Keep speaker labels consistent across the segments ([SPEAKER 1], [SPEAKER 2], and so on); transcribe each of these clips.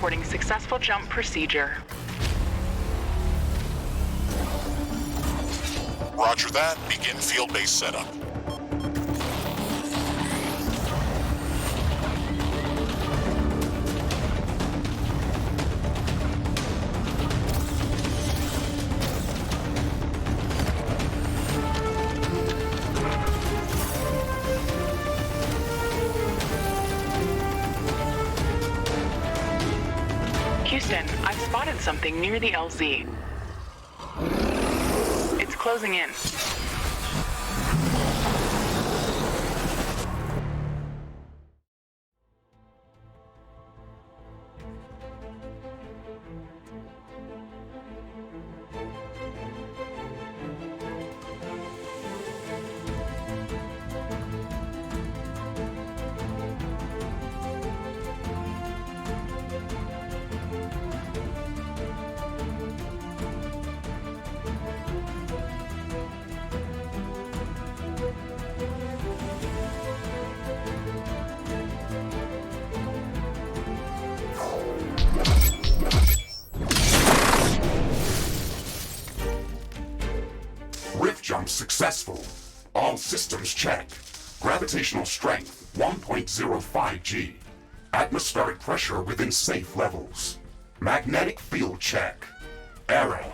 [SPEAKER 1] reporting successful jump procedure.
[SPEAKER 2] Roger that. Begin field-based setup.
[SPEAKER 1] Houston, I've spotted something near the LZ. It's closing in.
[SPEAKER 3] Jump successful. All systems check. Gravitational strength 1.05 G. Atmospheric pressure within safe levels. Magnetic field check. Error.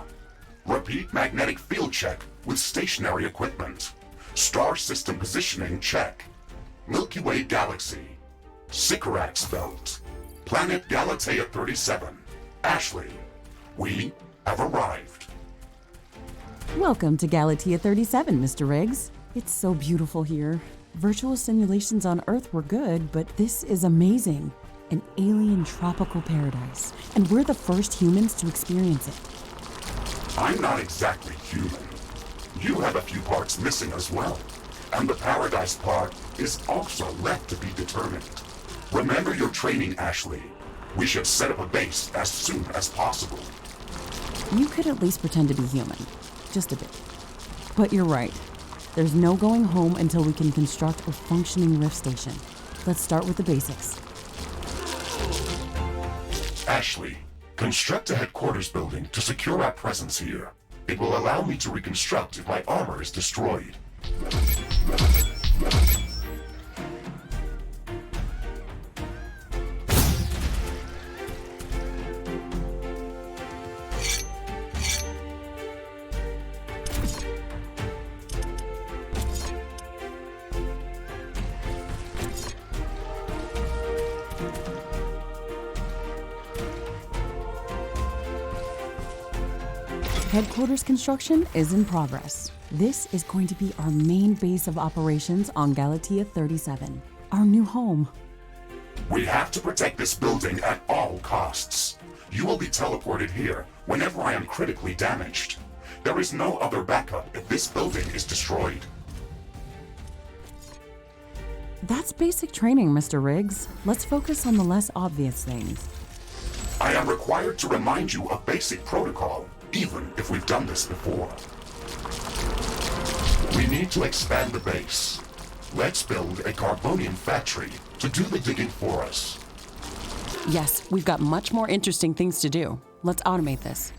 [SPEAKER 3] Repeat magnetic field check with stationary equipment. Star system positioning check. Milky Way galaxy. Sycorax belt. Planet Galatea 37. Ashley. We have arrived.
[SPEAKER 4] Welcome to Galatea 37, Mr. Riggs. It's so beautiful here. Virtual simulations on Earth were good, but this is amazing. An alien tropical paradise, and we're the first humans to experience it.
[SPEAKER 3] I'm not exactly human. You have a few parts missing as well, and the paradise part is also left to be determined. Remember your training, Ashley. We should set up a base as soon as possible.
[SPEAKER 4] You could at least pretend to be human. Just a bit. But you're right. There's no going home until we can construct a functioning rift station. Let's start with the basics.
[SPEAKER 3] Ashley, construct a headquarters building to secure our presence here. It will allow me to reconstruct if my armor is destroyed.
[SPEAKER 4] Headquarters construction is in progress. This is going to be our main base of operations on Galatea 37, our new home.
[SPEAKER 3] We have to protect this building at all costs. You will be teleported here whenever I am critically damaged. There is no other backup if this building is destroyed.
[SPEAKER 4] That's basic training, Mr. Riggs. Let's focus on the less obvious things.
[SPEAKER 3] I am required to remind you of basic protocol, even if we've done this before. We need to expand the base. Let's build a carbonium factory to do the digging for us.
[SPEAKER 4] Yes, we've got much more interesting things to do. Let's automate this.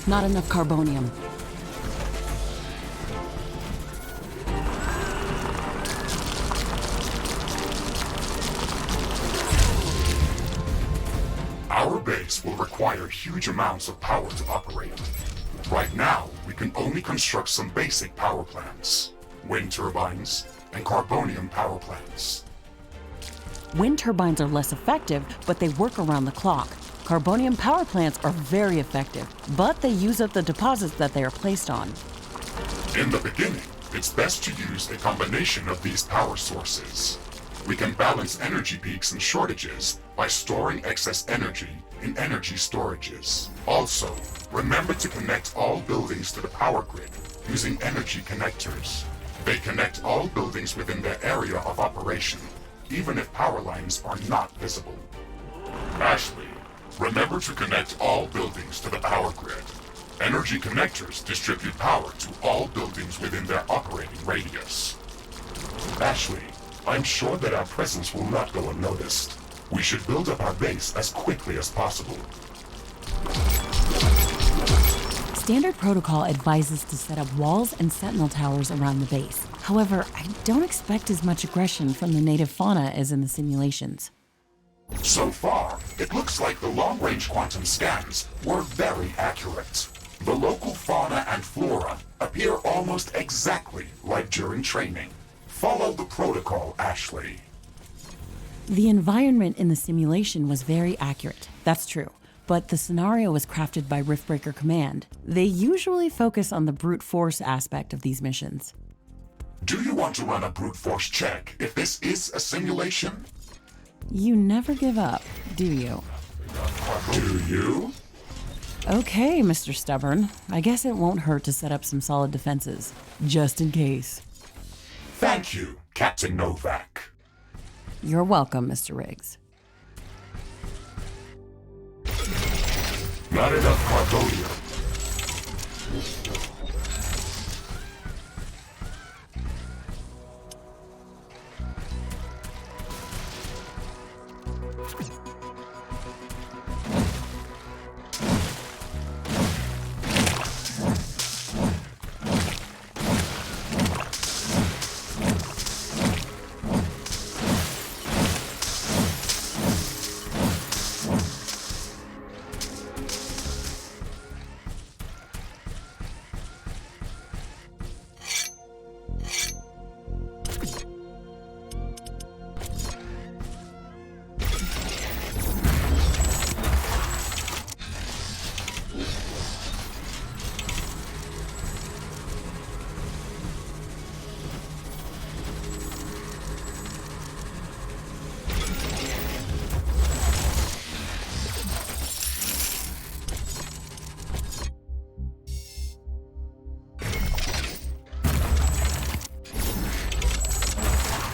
[SPEAKER 4] Not enough carbonium.
[SPEAKER 3] Our base will require huge amounts of power to operate. Right now, we can only construct some basic power plants. Wind turbines and carbonium power plants.
[SPEAKER 4] Wind turbines are less effective, but they work around the clock. Carbonium power plants are very effective, but they use up the deposits that they are placed on.
[SPEAKER 3] In the beginning, it's best to use a combination of these power sources. We can balance energy peaks and shortages by storing excess energy in energy storages. Also, remember to connect all buildings to the power grid using energy connectors. They connect all buildings within their area of operation, even if power lines are not visible. Ashley, remember to connect all buildings to the power grid. Energy connectors distribute power to all buildings within their operating radius. Ashley, I'm sure that our presence will not go unnoticed. We should build up our base as quickly as possible.
[SPEAKER 4] Standard protocol advises to set up walls and sentinel towers around the base. However, I don't expect as much aggression from the native fauna as in the simulations.
[SPEAKER 3] So far, it looks like the long-range quantum scans were very accurate. The local fauna and flora appear almost exactly like during training. Follow the protocol, Ashley.
[SPEAKER 4] The environment in the simulation was very accurate, that's true. But the scenario was crafted by Riftbreaker Command. They usually focus on the brute force aspect of these missions.
[SPEAKER 3] Do you want to run a brute force check if this is a simulation?
[SPEAKER 4] You never give up, do you?
[SPEAKER 3] Do you?
[SPEAKER 4] Okay, Mr. Stubborn. I guess it won't hurt to set up some solid defenses, just in case.
[SPEAKER 3] Thank you, Captain Novak.
[SPEAKER 4] You're welcome, Mr. Riggs.
[SPEAKER 3] Not enough carbonium.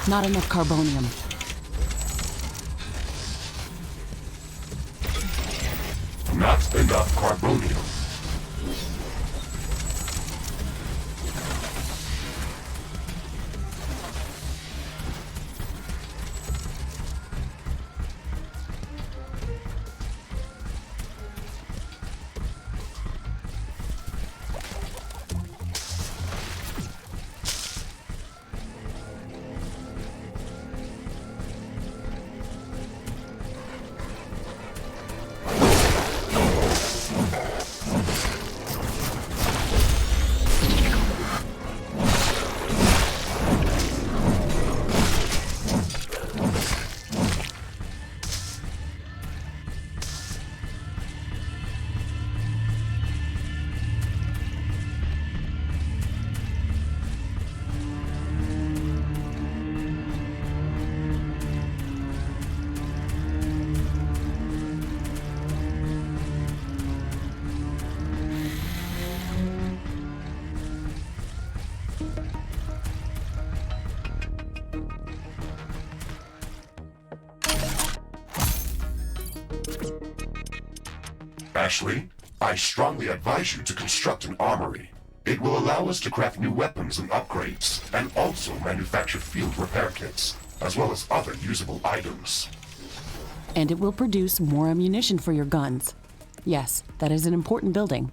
[SPEAKER 4] Not enough carbonium.
[SPEAKER 3] Not enough carbonium. Ashley, I strongly advise you to construct an armory. It will allow us to craft new weapons and upgrades, and also manufacture field repair kits, as well as other usable items.
[SPEAKER 4] And it will produce more ammunition for your guns. Yes, that is an important building.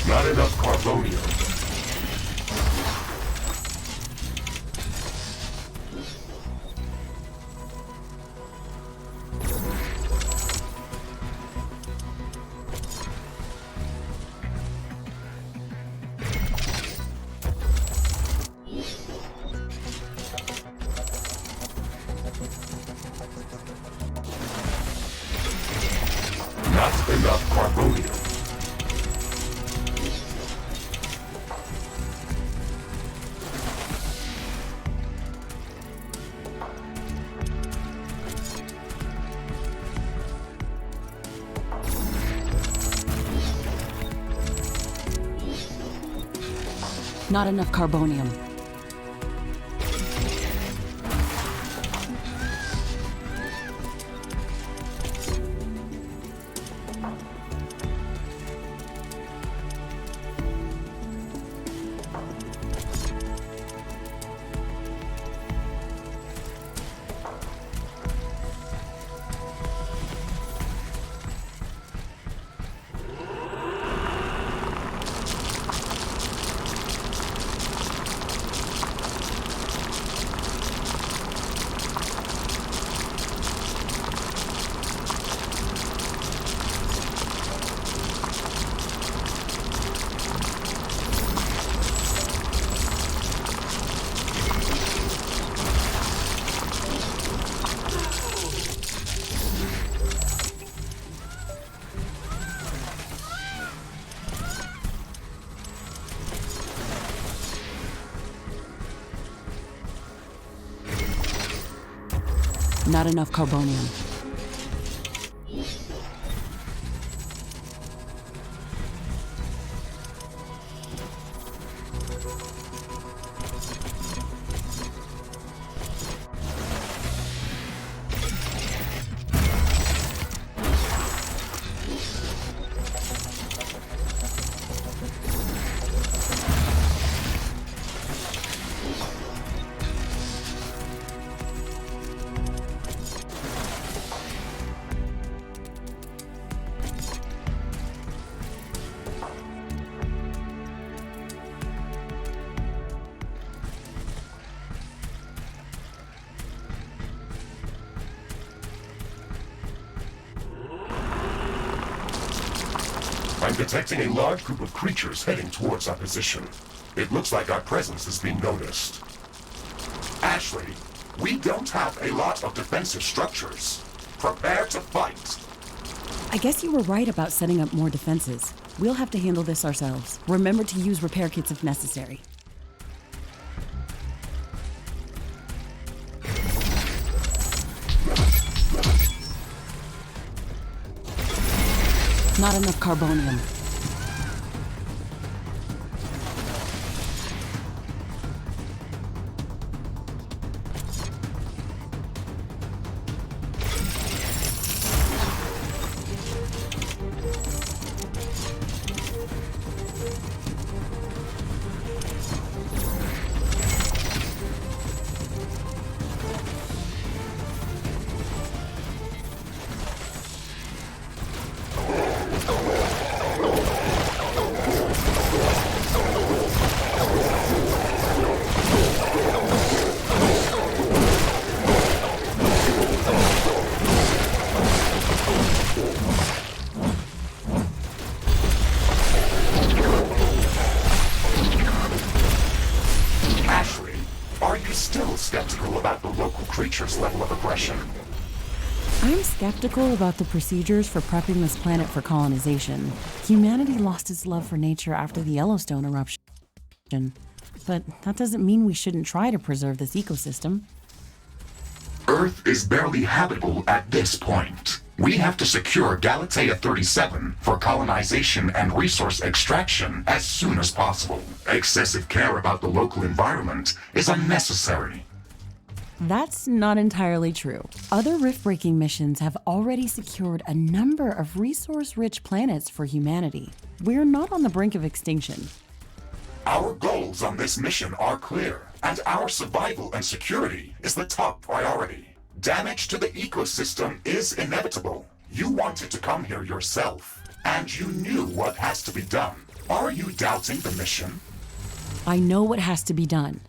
[SPEAKER 3] Not enough carbonium. Not enough carbonium.
[SPEAKER 4] Not enough carbonium. Not enough carbonium.
[SPEAKER 3] I'm detecting a large group of creatures heading towards our position. It looks like our presence is being noticed. Ashley, we don't have a lot of defensive structures. Prepare to fight.
[SPEAKER 4] I guess you were right about setting up more defenses. We'll have to handle this ourselves. Remember to use repair kits if necessary. Not enough carbonium.
[SPEAKER 3] Skeptical about the local creature's level of aggression.
[SPEAKER 4] I'm skeptical about the procedures for prepping this planet for colonization. Humanity lost its love for nature after the Yellowstone eruption. But that doesn't mean we shouldn't try to preserve this ecosystem.
[SPEAKER 3] Earth is barely habitable at this point. We have to secure Galatea 37 for colonization and resource extraction as soon as possible. Excessive care about the local environment is unnecessary.
[SPEAKER 4] That's not entirely true. Other rift-breaking missions have already secured a number of resource-rich planets for humanity. We're not on the brink of extinction.
[SPEAKER 3] Our goals on this mission are clear, and our survival and security is the top priority. Damage to the ecosystem is inevitable. You wanted to come here yourself, and you knew what has to be done. Are you doubting the mission?
[SPEAKER 4] I know what has to be done.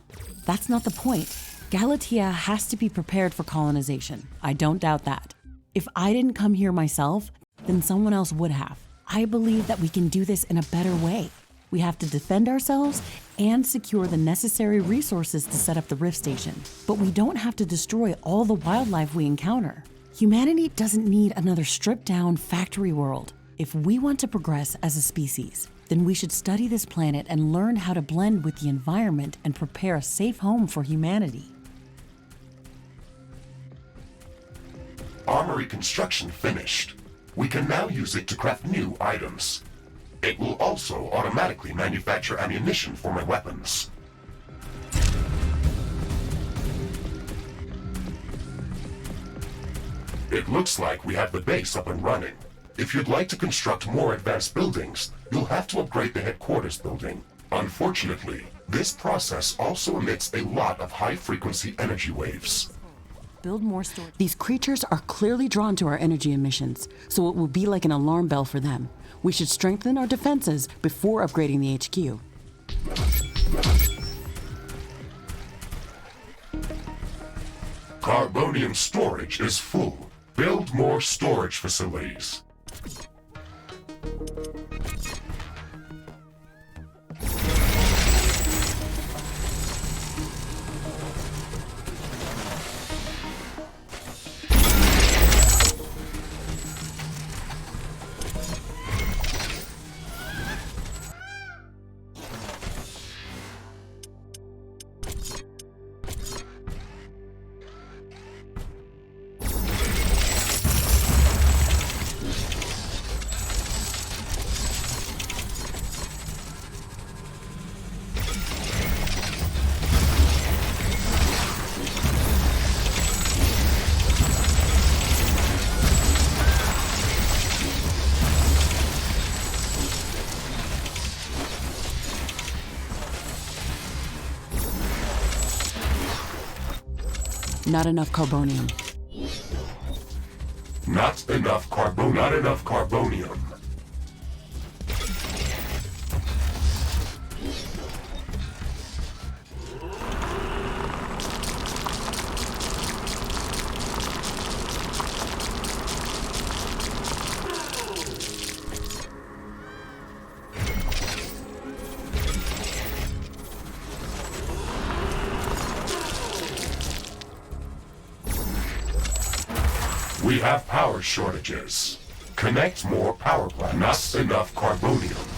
[SPEAKER 4] That's not the point. Galatea has to be prepared for colonization. I don't doubt that. If I didn't come here myself, then someone else would have. I believe that we can do this in a better way. We have to defend ourselves and secure the necessary resources to set up the Rift Station. But we don't have to destroy all the wildlife we encounter. Humanity doesn't need another stripped-down factory world. If we want to progress as a species, then we should study this planet and learn how to blend with the environment and prepare a safe home for humanity.
[SPEAKER 3] Armory construction finished. We can now use it to craft new items. It will also automatically manufacture ammunition for my weapons. It looks like we have the base up and running. If you'd like to construct more advanced buildings, you'll have to upgrade the headquarters building. Unfortunately, this process also emits a lot of high-frequency energy waves.
[SPEAKER 4] Build more storage. These creatures are clearly drawn to our energy emissions, so it will be like an alarm bell for them. We should strengthen our defenses before upgrading the HQ.
[SPEAKER 3] Carbonium storage is full. Build more storage facilities.
[SPEAKER 4] Not enough carbonium.
[SPEAKER 3] Not enough carbonium. We have power shortages. Connect more power plants. Not enough carbonium.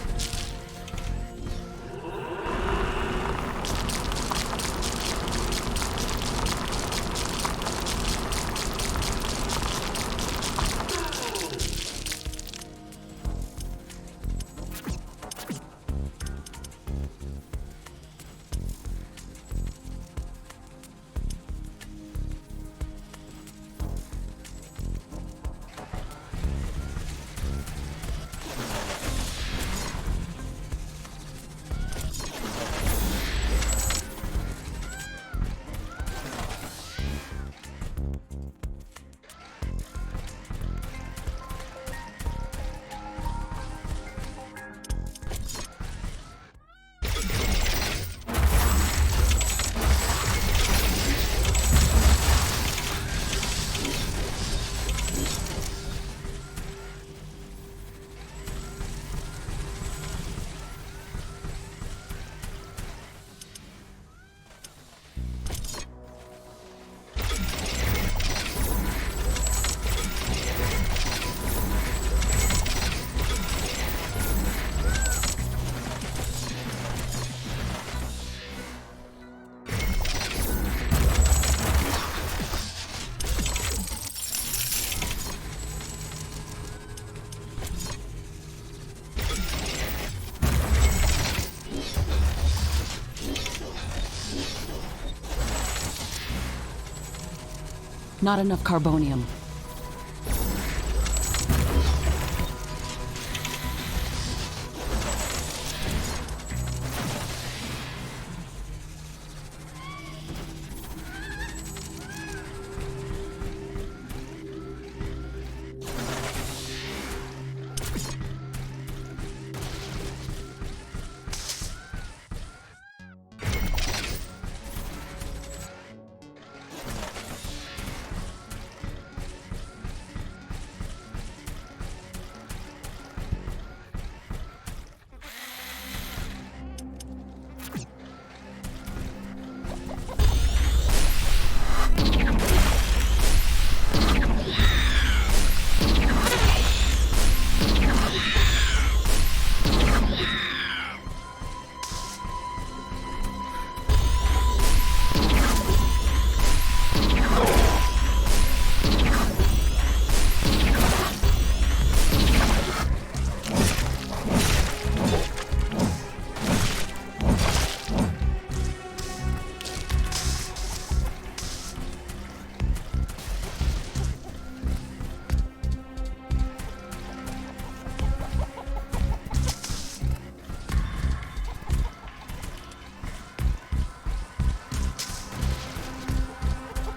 [SPEAKER 4] Not enough carbonium.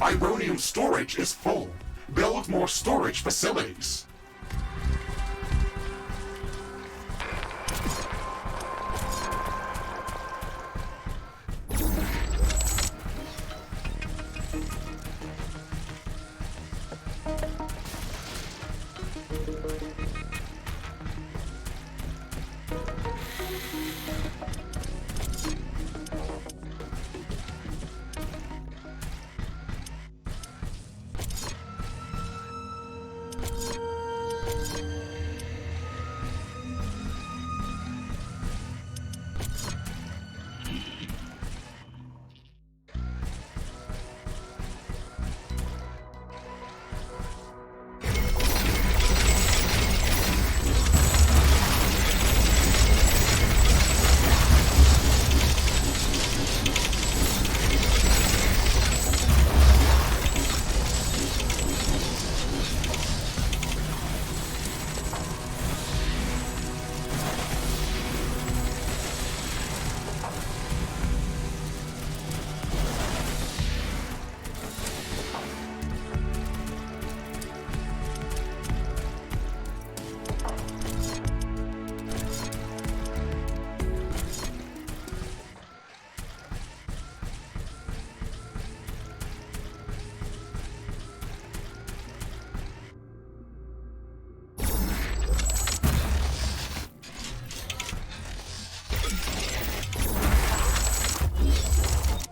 [SPEAKER 3] Ironium storage is full. Build more storage facilities.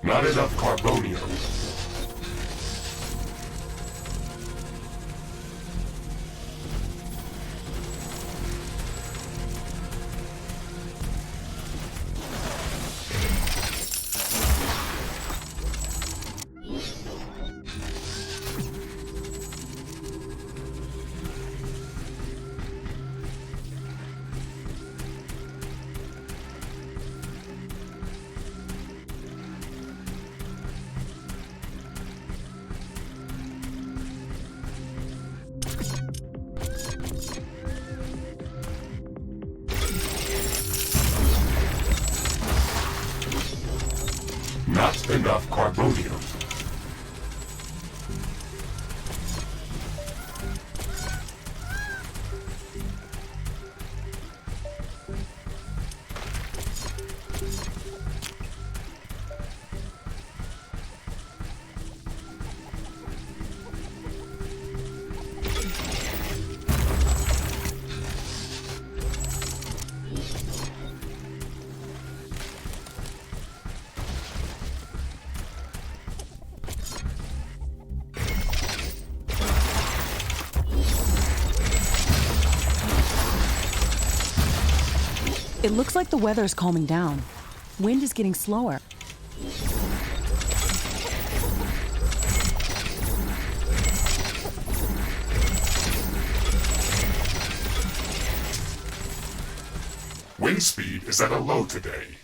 [SPEAKER 3] Not enough carbonium. Not enough carbonium.
[SPEAKER 4] It looks like the weather is calming down. Wind is getting slower.
[SPEAKER 3] Wind speed is at a low today.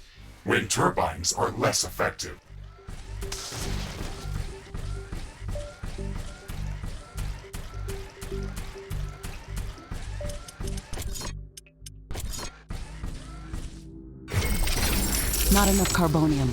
[SPEAKER 3] Wind turbines are less effective.
[SPEAKER 4] Not enough carbonium.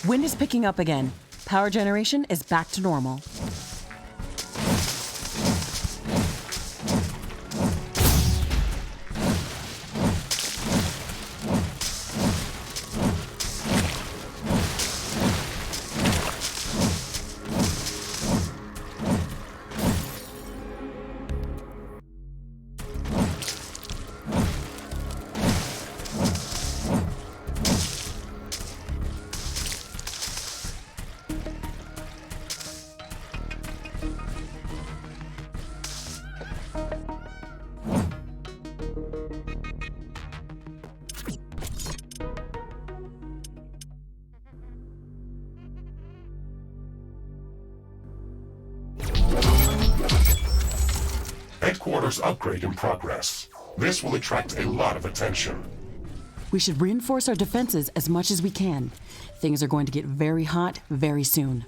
[SPEAKER 4] Wind is picking up again. Power generation is back to normal.
[SPEAKER 3] Headquarters upgrade in progress. This will attract a lot of attention.
[SPEAKER 4] We should reinforce our defenses as much as we can. Things are going to get very hot very soon.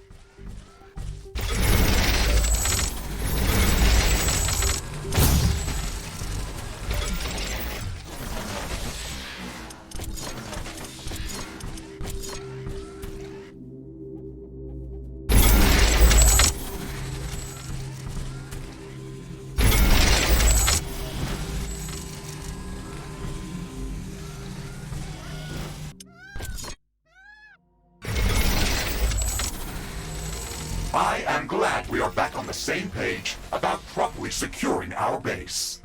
[SPEAKER 3] I am glad we are back on the same page about properly securing our base.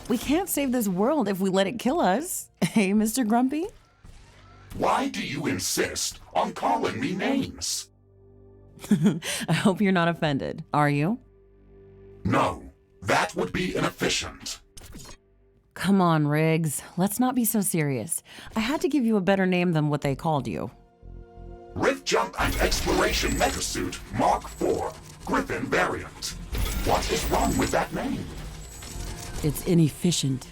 [SPEAKER 4] We can't save this world if we let it kill us. Hey, Mr. Grumpy?
[SPEAKER 3] Why do you insist on calling me names?
[SPEAKER 4] I hope you're not offended. Are you?
[SPEAKER 3] No, that would be inefficient.
[SPEAKER 4] Come on, Riggs. Let's not be so serious. I had to give you a better name than what they called you.
[SPEAKER 3] Rift Jump and Exploration Megasuit Mark IV, Griffin variant. What is wrong with that name?
[SPEAKER 4] It's inefficient.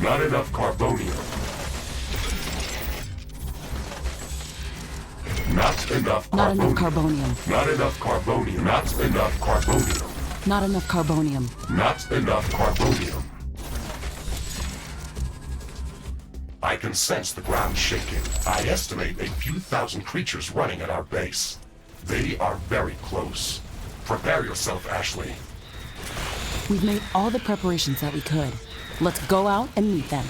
[SPEAKER 3] Not enough carbonium. Not enough
[SPEAKER 4] Not enough
[SPEAKER 3] carbonium.
[SPEAKER 4] carbonium.
[SPEAKER 3] Not enough carbonium. Not enough carbonium.
[SPEAKER 4] Not enough carbonium.
[SPEAKER 3] Not enough carbonium. I can sense the ground shaking. I estimate a few thousand creatures running at our base. They are very close. Prepare yourself, Ashley.
[SPEAKER 4] We've made all the preparations that we could. Let's go out and meet them.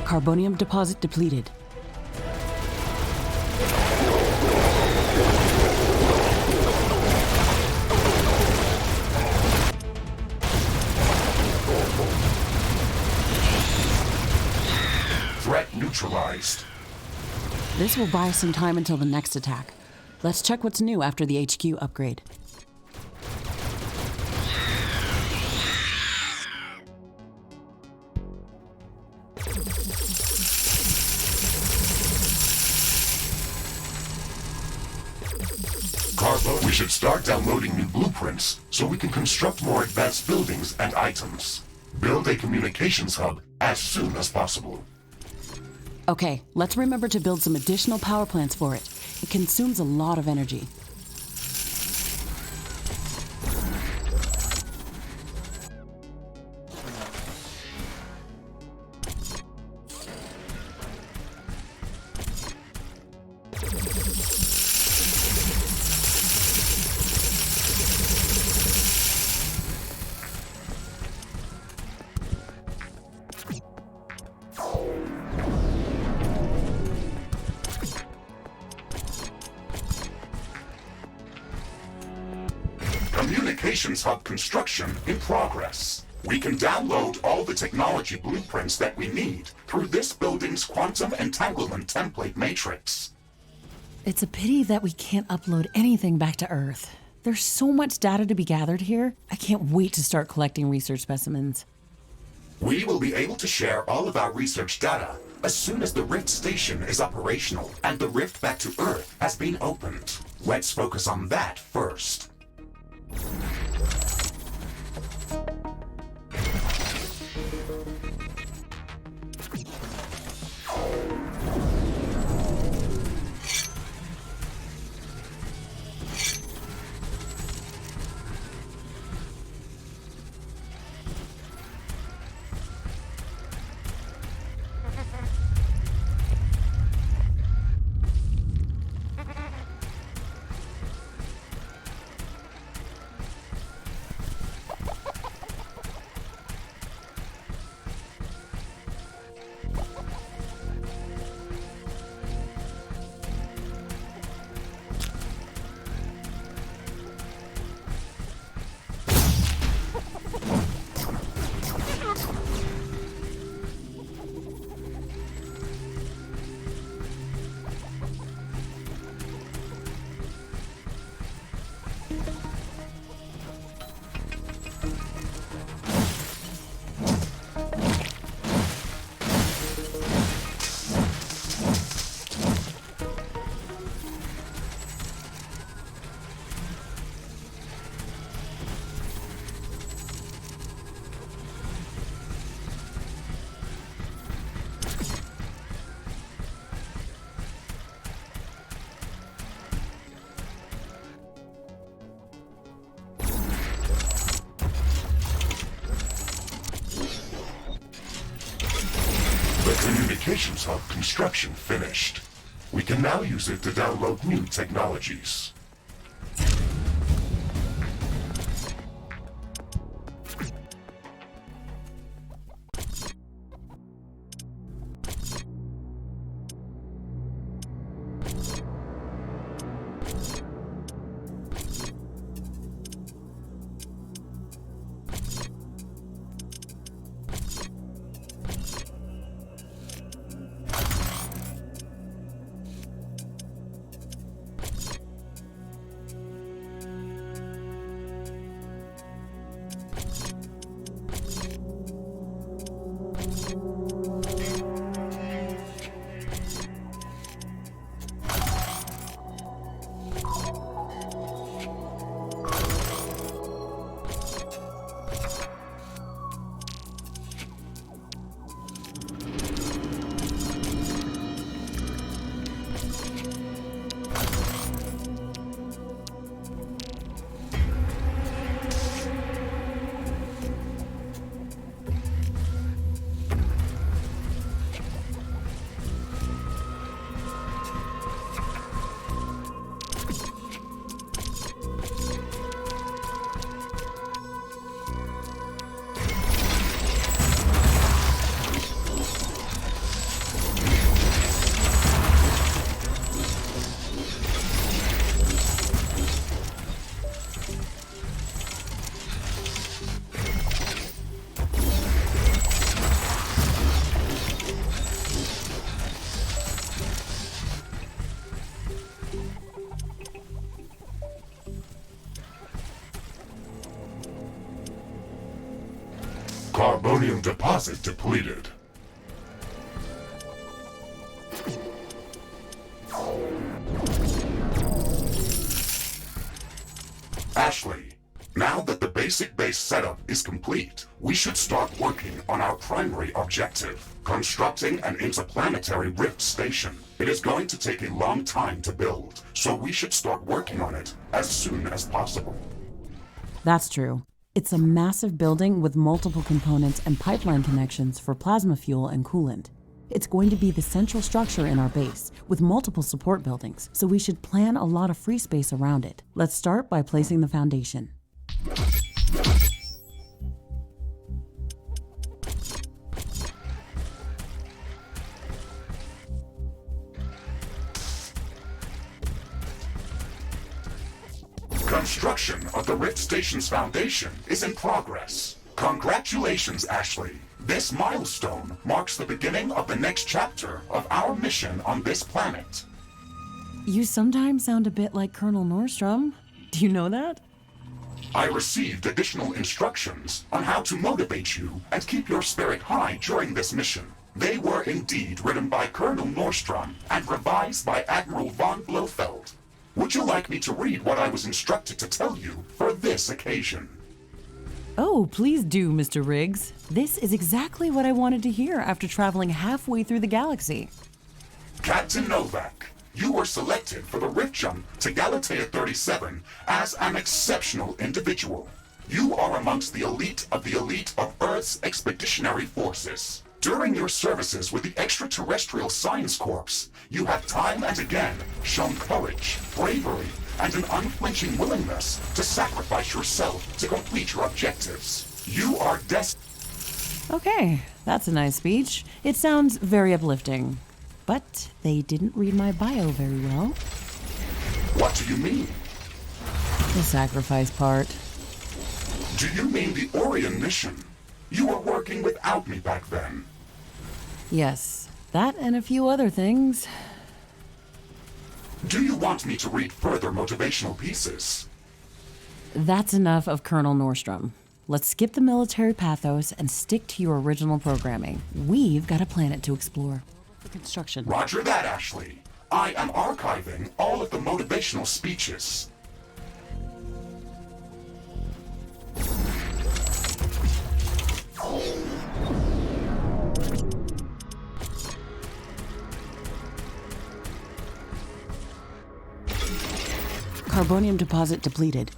[SPEAKER 4] Carbonium deposit depleted.
[SPEAKER 3] Threat neutralized.
[SPEAKER 4] This will buy us some time until the next attack. Let's check what's new after the HQ upgrade.
[SPEAKER 3] We should start downloading new blueprints so we can construct more advanced buildings and items. Build a communications hub as soon as possible.
[SPEAKER 4] Okay, let's remember to build some additional power plants for it. It consumes a lot of energy.
[SPEAKER 3] Communications hub construction in progress. We can download all the technology blueprints that we need through this building's quantum entanglement template matrix.
[SPEAKER 4] It's a pity that we can't upload anything back to Earth. There's so much data to be gathered here. I can't wait to start collecting research specimens.
[SPEAKER 3] We will be able to share all of our research data as soon as the Rift Station is operational and the rift back to Earth has been opened. Let's focus on that first. communications hub construction finished. We can now use it to download new technologies. Carbonium deposit depleted. Ashley, now that the basic base setup is complete, we should start working on our primary objective, constructing an interplanetary rift station. It is going to take a long time to build, so we should start working on it as soon as possible.
[SPEAKER 4] That's true. It's a massive building with multiple components and pipeline connections for plasma fuel and coolant. It's going to be the central structure in our base, with multiple support buildings, so we should plan a lot of free space around it. Let's start by placing the foundation.
[SPEAKER 3] Construction of the Rift Station's foundation is in progress. Congratulations, Ashley. This milestone marks the beginning of the next chapter of our mission on this planet.
[SPEAKER 4] You sometimes sound a bit like Colonel Nordstrom. Do you know that?
[SPEAKER 3] I received additional instructions on how to motivate you and keep your spirit high during this mission. They were indeed written by Colonel Nordstrom and revised by Admiral von Blofeld. Would you like me to read what I was instructed to tell you for this occasion?
[SPEAKER 4] Oh, please do, Mr. Riggs. This is exactly what I wanted to hear after traveling halfway through the galaxy.
[SPEAKER 3] Captain Novak, you were selected for the Rift Jump to Galatea 37 as an exceptional individual. You are amongst the elite of Earth's expeditionary forces. During your services with the Extraterrestrial Science Corps, you have time and again shown courage, bravery, and an unflinching willingness to sacrifice yourself to complete your objectives. You are
[SPEAKER 4] Okay, that's a nice speech. It sounds very uplifting. But they didn't read my bio very well.
[SPEAKER 3] What do you mean?
[SPEAKER 4] The sacrifice part.
[SPEAKER 3] Do you mean the Orion mission? You were working without me back then.
[SPEAKER 4] Yes, that and a few other things.
[SPEAKER 3] Do you want me to read further motivational pieces?
[SPEAKER 4] That's enough of Colonel Nordstrom. Let's skip the military pathos and stick to your original programming. We've got a planet to explore. For construction.
[SPEAKER 3] Roger that, Ashley. I am archiving all of the motivational speeches.
[SPEAKER 4] Carbonium deposit depleted.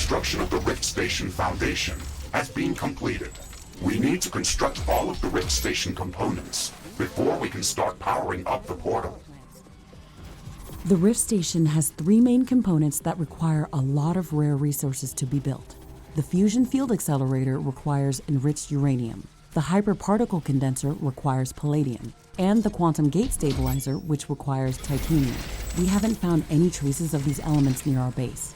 [SPEAKER 3] construction of the Rift Station Foundation has been completed. We need to construct all of the Rift Station components before we can start powering up the portal.
[SPEAKER 4] The Rift Station has three main components that require a lot of rare resources to be built. The Fusion Field Accelerator requires enriched uranium. The Hyperparticle Condenser requires palladium. And the Quantum Gate Stabilizer, which requires titanium. We haven't found any traces of these elements near our base.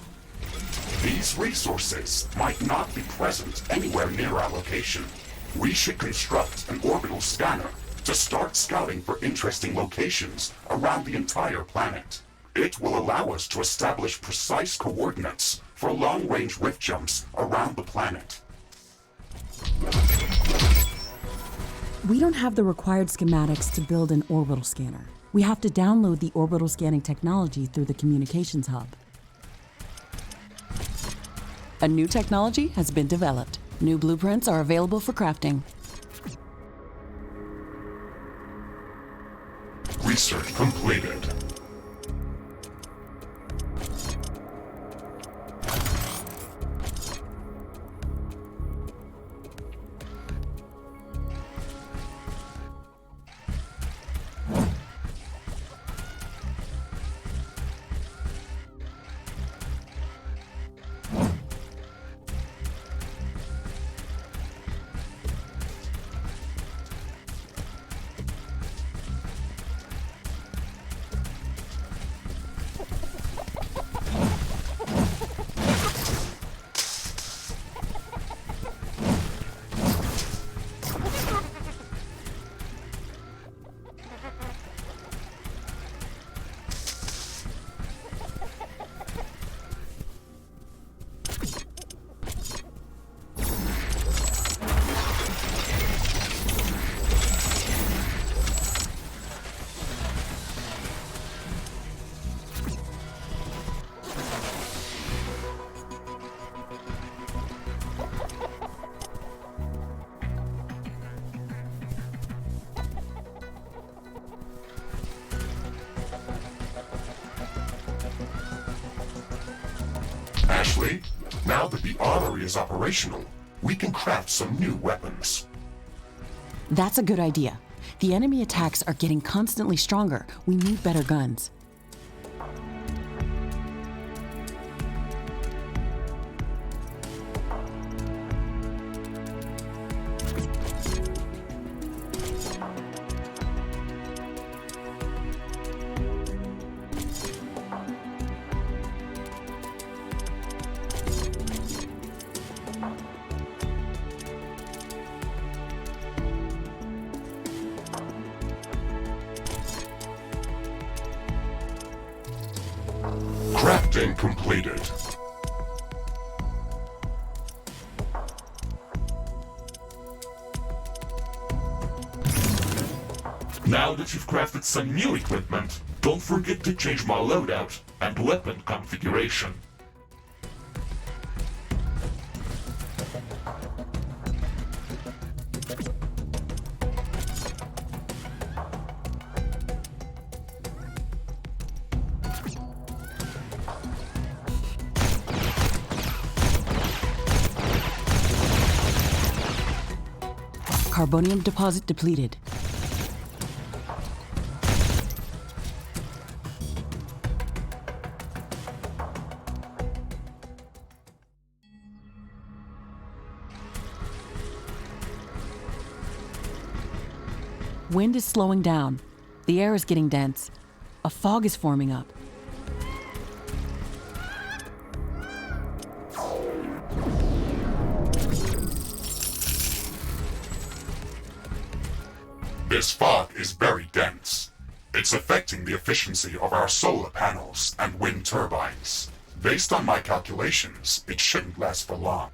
[SPEAKER 3] These resources might not be present anywhere near our location. We should construct an orbital scanner to start scouting for interesting locations around the entire planet. It will allow us to establish precise coordinates for long-range rift jumps around the planet.
[SPEAKER 4] We don't have the required schematics to build an orbital scanner. We have to download the orbital scanning technology through the communications hub. A new technology has been developed. New blueprints are available for crafting.
[SPEAKER 3] Research completed. Ashley, now that the armory is operational, we can craft some new weapons.
[SPEAKER 4] That's a good idea. The enemy attacks are getting constantly stronger. We need better guns.
[SPEAKER 3] Crafting completed.
[SPEAKER 5] Now that you've crafted some new equipment, don't forget to change my loadout and weapon configuration.
[SPEAKER 4] Carbonium deposit depleted. Wind is slowing down. The air is getting dense. A fog is forming up.
[SPEAKER 3] This fog is very dense. It's affecting the efficiency of our solar panels and wind turbines. Based on my calculations, it shouldn't last for long.